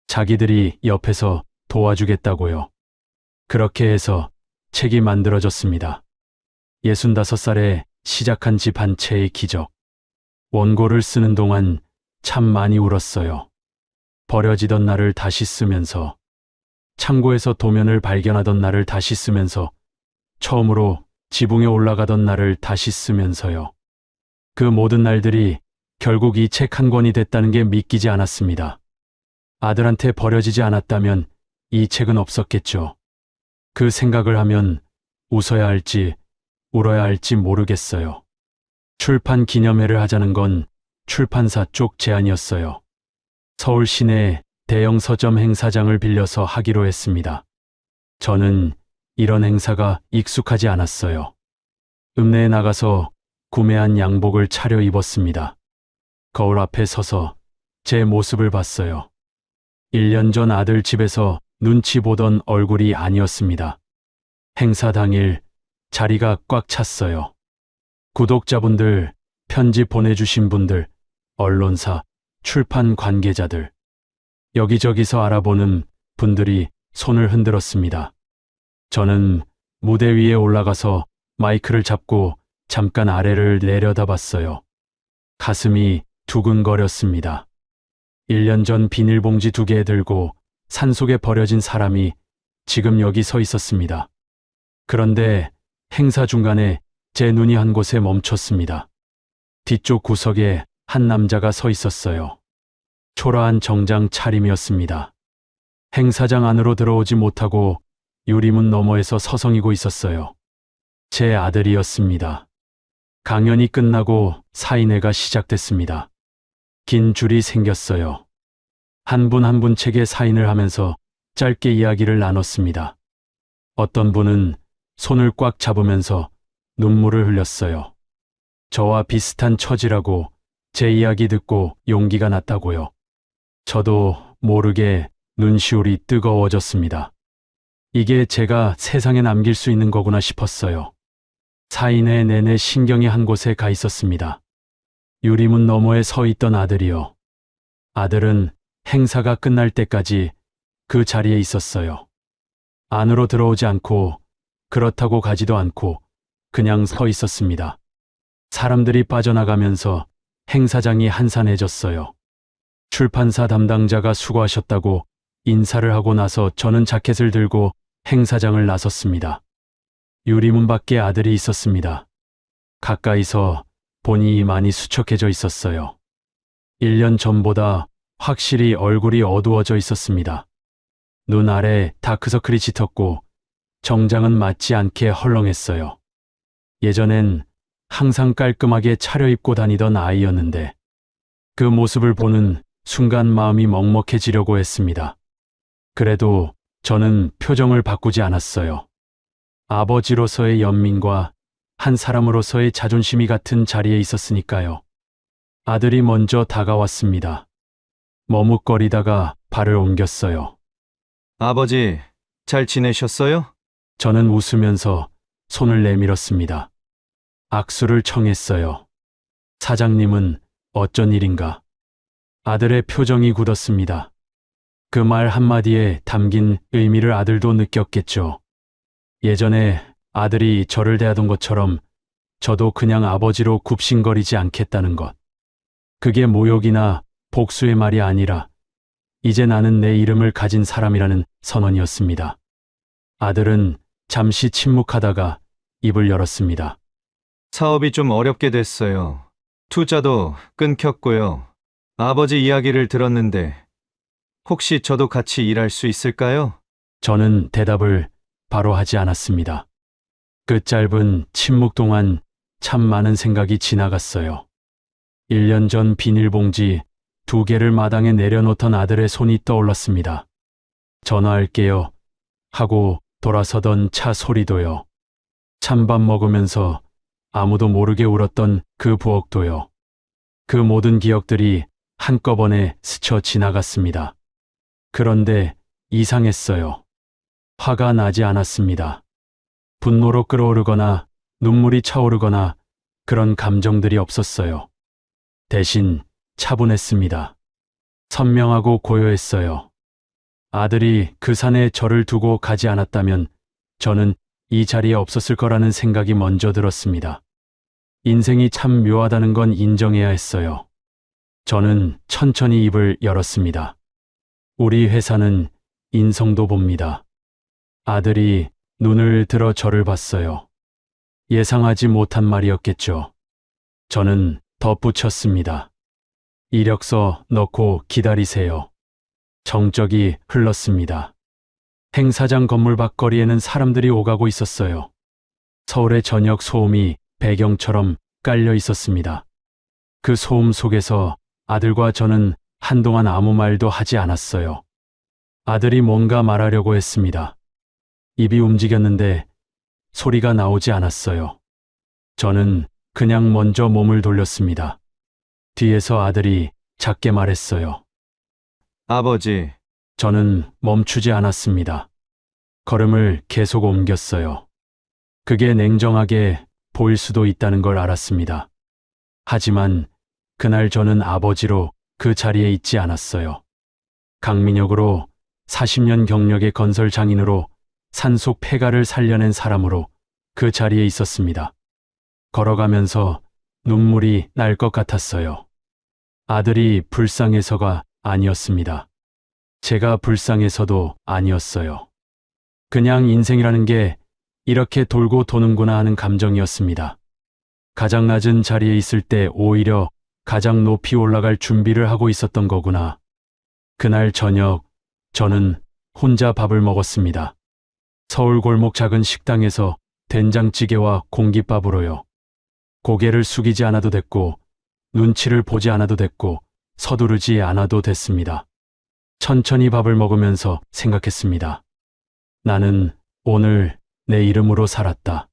자기들이 옆에서 도와주겠다고요. 그렇게 해서 책이 만들어졌습니다. 65살에 시작한 집 한 채의 기적. 원고를 쓰는 동안 참 많이 울었어요. 버려지던 날을 다시 쓰면서, 창고에서 도면을 발견하던 날을 다시 쓰면서, 처음으로 지붕에 올라가던 날을 다시 쓰면서요. 그 모든 날들이 결국 이 책 한 권이 됐다는 게 믿기지 않았습니다. 아들한테 버려지지 않았다면 이 책은 없었겠죠. 그 생각을 하면 웃어야 할지 울어야 할지 모르겠어요. 출판 기념회를 하자는 건 출판사 쪽 제안이었어요. 서울 시내 대형 서점 행사장을 빌려서 하기로 했습니다. 저는 이런 행사가 익숙하지 않았어요. 읍내에 나가서 구매한 양복을 차려 입었습니다. 거울 앞에 서서 제 모습을 봤어요. 1년 전 아들 집에서 눈치 보던 얼굴이 아니었습니다. 행사 당일 자리가 꽉 찼어요. 구독자분들, 편지 보내주신 분들, 언론사, 출판 관계자들, 여기저기서 알아보는 분들이 손을 흔들었습니다. 저는 무대 위에 올라가서 마이크를 잡고 잠깐 아래를 내려다봤어요. 가슴이 두근거렸습니다. 1년 전 비닐봉지 2개 들고 산속에 버려진 사람이 지금 여기 서 있었습니다. 그런데 행사 중간에 제 눈이 한 곳에 멈췄습니다. 뒤쪽 구석에 한 남자가 서 있었어요. 초라한 정장 차림이었습니다. 행사장 안으로 들어오지 못하고 유리문 너머에서 서성이고 있었어요. 제 아들이었습니다. 강연이 끝나고 사인회가 시작됐습니다. 긴 줄이 생겼어요. 한 분 한 분 책에 사인을 하면서 짧게 이야기를 나눴습니다. 어떤 분은 손을 꽉 잡으면서 눈물을 흘렸어요. 저와 비슷한 처지라고, 제 이야기 듣고 용기가 났다고요. 저도 모르게 눈시울이 뜨거워졌습니다. 이게 제가 세상에 남길 수 있는 거구나 싶었어요. 사인회 내내 신경이 한 곳에 가 있었습니다. 유리문 너머에 서 있던 아들이요. 아들은 행사가 끝날 때까지 그 자리에 있었어요. 안으로 들어오지 않고, 그렇다고 가지도 않고 그냥 서 있었습니다. 사람들이 빠져나가면서 행사장이 한산해졌어요. 출판사 담당자가 수고하셨다고 인사를 하고 나서 저는 자켓을 들고 행사장을 나섰습니다. 유리문 밖에 아들이 있었습니다. 가까이서 본이 많이 수척해져 있었어요. 1년 전보다 확실히 얼굴이 어두워져 있었습니다. 눈 아래 다크서클이 짙었고 정장은 맞지 않게 헐렁했어요. 예전엔 항상 깔끔하게 차려입고 다니던 아이였는데 그 모습을 보는 순간 마음이 먹먹해지려고 했습니다. 그래도 저는 표정을 바꾸지 않았어요. 아버지로서의 연민과 한 사람으로서의 자존심이 같은 자리에 있었으니까요. 아들이 먼저 다가왔습니다. 머뭇거리다가 발을 옮겼어요. 아버지, 잘 지내셨어요? 저는 웃으면서 손을 내밀었습니다. 악수를 청했어요. 사장님은 어쩐 일인가? 아들의 표정이 굳었습니다. 그 말 한마디에 담긴 의미를 아들도 느꼈겠죠. 예전에 아들이 저를 대하던 것처럼 저도 그냥 아버지로 굽신거리지 않겠다는 것. 그게 모욕이나 복수의 말이 아니라 이제 나는 내 이름을 가진 사람이라는 선언이었습니다. 아들은 잠시 침묵하다가 입을 열었습니다. 사업이 좀 어렵게 됐어요. 투자도 끊겼고요. 아버지 이야기를 들었는데 혹시 저도 같이 일할 수 있을까요? 저는 대답을 바로 하지 않았습니다. 그 짧은 침묵 동안 참 많은 생각이 지나갔어요. 1년 전 비닐봉지 2개를 마당에 내려놓던 아들의 손이 떠올랐습니다. 전화할게요 하고 돌아서던 차 소리도요. 찬밥 먹으면서 아무도 모르게 울었던 그 부엌도요. 그 모든 기억들이 한꺼번에 스쳐 지나갔습니다. 그런데 이상했어요. 화가 나지 않았습니다. 분노로 끓어오르거나 눈물이 차오르거나 그런 감정들이 없었어요. 대신 차분했습니다. 선명하고 고요했어요. 아들이 그 산에 저를 두고 가지 않았다면 저는 이 자리에 없었을 거라는 생각이 먼저 들었습니다. 인생이 참 묘하다는 건 인정해야 했어요. 저는 천천히 입을 열었습니다. 우리 회사는 인성도 봅니다. 아들이 눈을 들어 저를 봤어요. 예상하지 못한 말이었겠죠. 저는 덧붙였습니다. 이력서 넣고 기다리세요. 정적이 흘렀습니다. 행사장 건물 밖거리에는 사람들이 오가고 있었어요. 서울의 저녁 소음이 배경처럼 깔려 있었습니다. 그 소음 속에서 아들과 저는 한동안 아무 말도 하지 않았어요. 아들이 뭔가 말하려고 했습니다. 입이 움직였는데 소리가 나오지 않았어요. 저는 그냥 먼저 몸을 돌렸습니다. 뒤에서 아들이 작게 말했어요. 아버지, 저는 멈추지 않았습니다. 걸음을 계속 옮겼어요. 그게 냉정하게 보일 수도 있다는 걸 알았습니다. 하지만 그날 저는 아버지로 그 자리에 있지 않았어요. 강민혁으로 40년 경력의 건설 장인으로 산속 폐가를 살려낸 사람으로 그 자리에 있었습니다. 걸어가면서 눈물이 날 것 같았어요. 아들이 불쌍해서가 아니었습니다. 제가 불쌍해서도 아니었어요. 그냥 인생이라는 게 이렇게 돌고 도는구나 하는 감정이었습니다. 가장 낮은 자리에 있을 때 오히려 가장 높이 올라갈 준비를 하고 있었던 거구나. 그날 저녁 저는 혼자 밥을 먹었습니다. 서울 골목 작은 식당에서 된장찌개와 공깃밥으로요. 고개를 숙이지 않아도 됐고 눈치를 보지 않아도 됐고 서두르지 않아도 됐습니다. 천천히 밥을 먹으면서 생각했습니다. 나는 오늘 내 이름으로 살았다.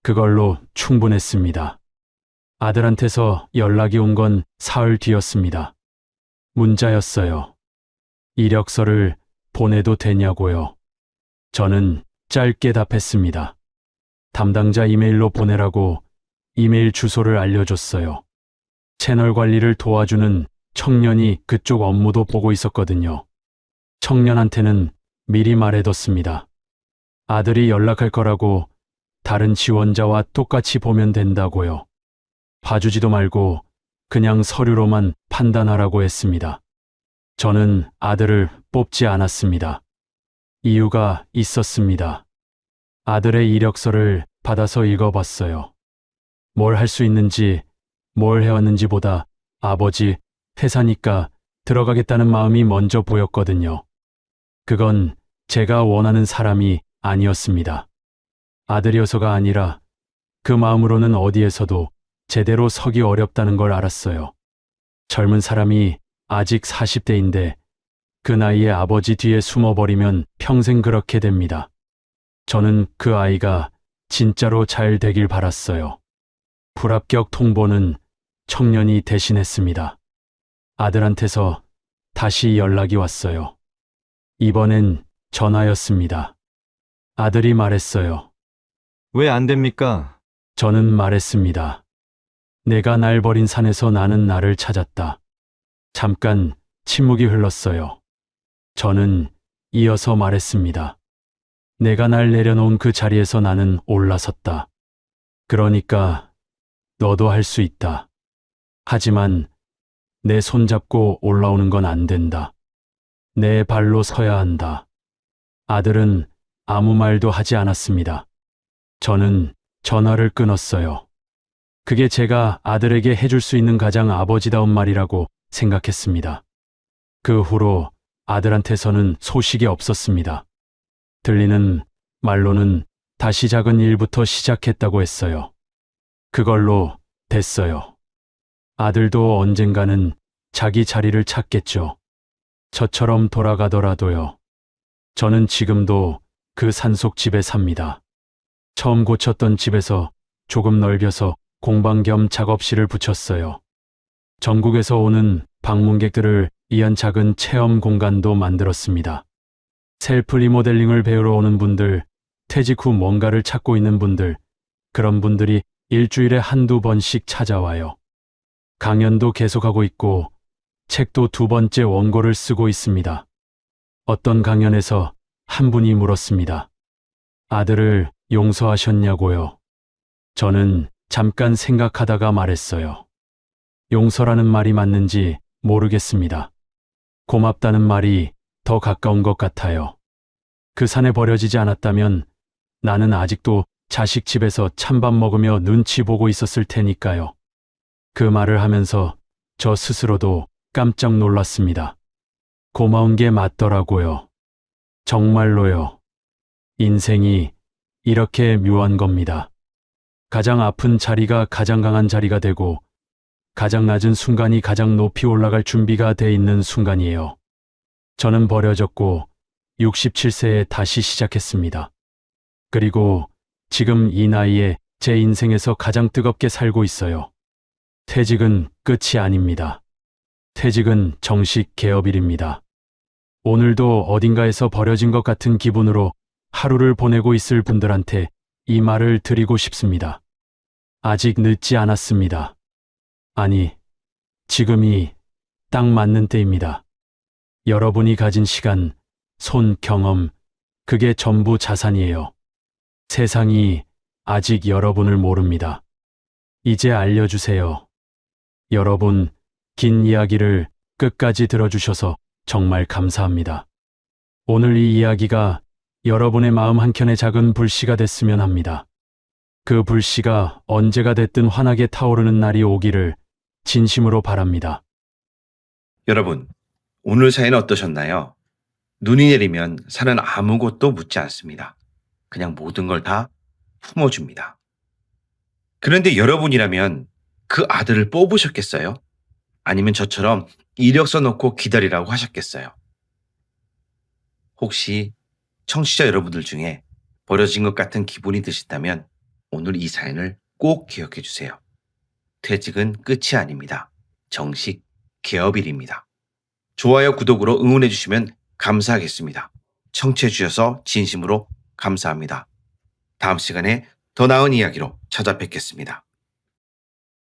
그걸로 충분했습니다. 아들한테서 연락이 온 건 사흘 뒤였습니다. 문자였어요. 이력서를 보내도 되냐고요. 저는 짧게 답했습니다. 담당자 이메일로 보내라고 이메일 주소를 알려줬어요. 채널 관리를 도와주는 청년이 그쪽 업무도 보고 있었거든요. 청년한테는 미리 말해뒀습니다. 아들이 연락할 거라고 다른 지원자와 똑같이 보면 된다고요. 봐주지도 말고 그냥 서류로만 판단하라고 했습니다. 저는 아들을 뽑지 않았습니다. 이유가 있었습니다. 아들의 이력서를 받아서 읽어봤어요. 뭘 할 수 있는지 뭘 해왔는지보다 아버지 회사니까 들어가겠다는 마음이 먼저 보였거든요. 그건 제가 원하는 사람이 아니었습니다. 아들이어서가 아니라 그 마음으로는 어디에서도 제대로 서기 어렵다는 걸 알았어요. 젊은 사람이 아직 40대인데 그 나이에 아버지 뒤에 숨어버리면 평생 그렇게 됩니다. 저는 그 아이가 진짜로 잘 되길 바랐어요. 불합격 통보는 청년이 대신했습니다. 아들한테서 다시 연락이 왔어요. 이번엔 전화였습니다. 아들이 말했어요. 왜 안 됩니까? 저는 말했습니다. 내가 날 버린 산에서 나는 나를 찾았다. 잠깐 침묵이 흘렀어요. 저는 이어서 말했습니다. 내가 날 내려놓은 그 자리에서 나는 올라섰다. 그러니까 너도 할 수 있다. 하지만 내 손잡고 올라오는 건 안 된다. 내 발로 서야 한다. 아들은 아무 말도 하지 않았습니다. 저는 전화를 끊었어요. 그게 제가 아들에게 해줄 수 있는 가장 아버지다운 말이라고 생각했습니다. 그 후로 아들한테서는 소식이 없었습니다. 들리는 말로는 다시 작은 일부터 시작했다고 했어요. 그걸로 됐어요. 아들도 언젠가는 자기 자리를 찾겠죠. 저처럼 돌아가더라도요. 저는 지금도 그 산속 집에 삽니다. 처음 고쳤던 집에서 조금 넓혀서 공방 겸 작업실을 붙였어요. 전국에서 오는 방문객들을 위한 작은 체험 공간도 만들었습니다. 셀프 리모델링을 배우러 오는 분들, 퇴직 후 뭔가를 찾고 있는 분들, 그런 분들이 일주일에 한두 번씩 찾아와요. 강연도 계속하고 있고, 책도 2번째 원고를 쓰고 있습니다. 어떤 강연에서 한 분이 물었습니다. 아들을 용서하셨냐고요? 저는 잠깐 생각하다가 말했어요. 용서라는 말이 맞는지 모르겠습니다. 고맙다는 말이 더 가까운 것 같아요. 그 산에 버려지지 않았다면 나는 아직도 자식 집에서 찬밥 먹으며 눈치 보고 있었을 테니까요. 그 말을 하면서 저 스스로도 깜짝 놀랐습니다. 고마운 게 맞더라고요. 정말로요. 인생이 이렇게 묘한 겁니다. 가장 아픈 자리가 가장 강한 자리가 되고 가장 낮은 순간이 가장 높이 올라갈 준비가 돼 있는 순간이에요. 저는 버려졌고 67세에 다시 시작했습니다. 그리고 지금 이 나이에 제 인생에서 가장 뜨겁게 살고 있어요. 퇴직은 끝이 아닙니다. 퇴직은 정식 개업일입니다. 오늘도 어딘가에서 버려진 것 같은 기분으로 하루를 보내고 있을 분들한테 이 말을 드리고 싶습니다. 아직 늦지 않았습니다. 아니, 지금이 딱 맞는 때입니다. 여러분이 가진 시간, 손, 경험, 그게 전부 자산이에요. 세상이 아직 여러분을 모릅니다. 이제 알려주세요. 여러분, 긴 이야기를 끝까지 들어주셔서 정말 감사합니다. 오늘 이 이야기가 여러분의 마음 한켠에 작은 불씨가 됐으면 합니다. 그 불씨가 언제가 됐든 환하게 타오르는 날이 오기를 진심으로 바랍니다. 여러분, 오늘 사연은 어떠셨나요? 눈이 내리면 산은 아무것도 묻지 않습니다. 그냥 모든 걸 다 품어줍니다. 그런데 여러분이라면 그 아들을 뽑으셨겠어요? 아니면 저처럼 이력서 넣고 기다리라고 하셨겠어요? 혹시 청취자 여러분들 중에 버려진 것 같은 기분이 드신다면 오늘 이 사연을 꼭 기억해 주세요. 퇴직은 끝이 아닙니다. 정식 개업일입니다. 좋아요, 구독으로 응원해 주시면 감사하겠습니다. 청취해 주셔서 진심으로 감사합니다. 다음 시간에 더 나은 이야기로 찾아뵙겠습니다.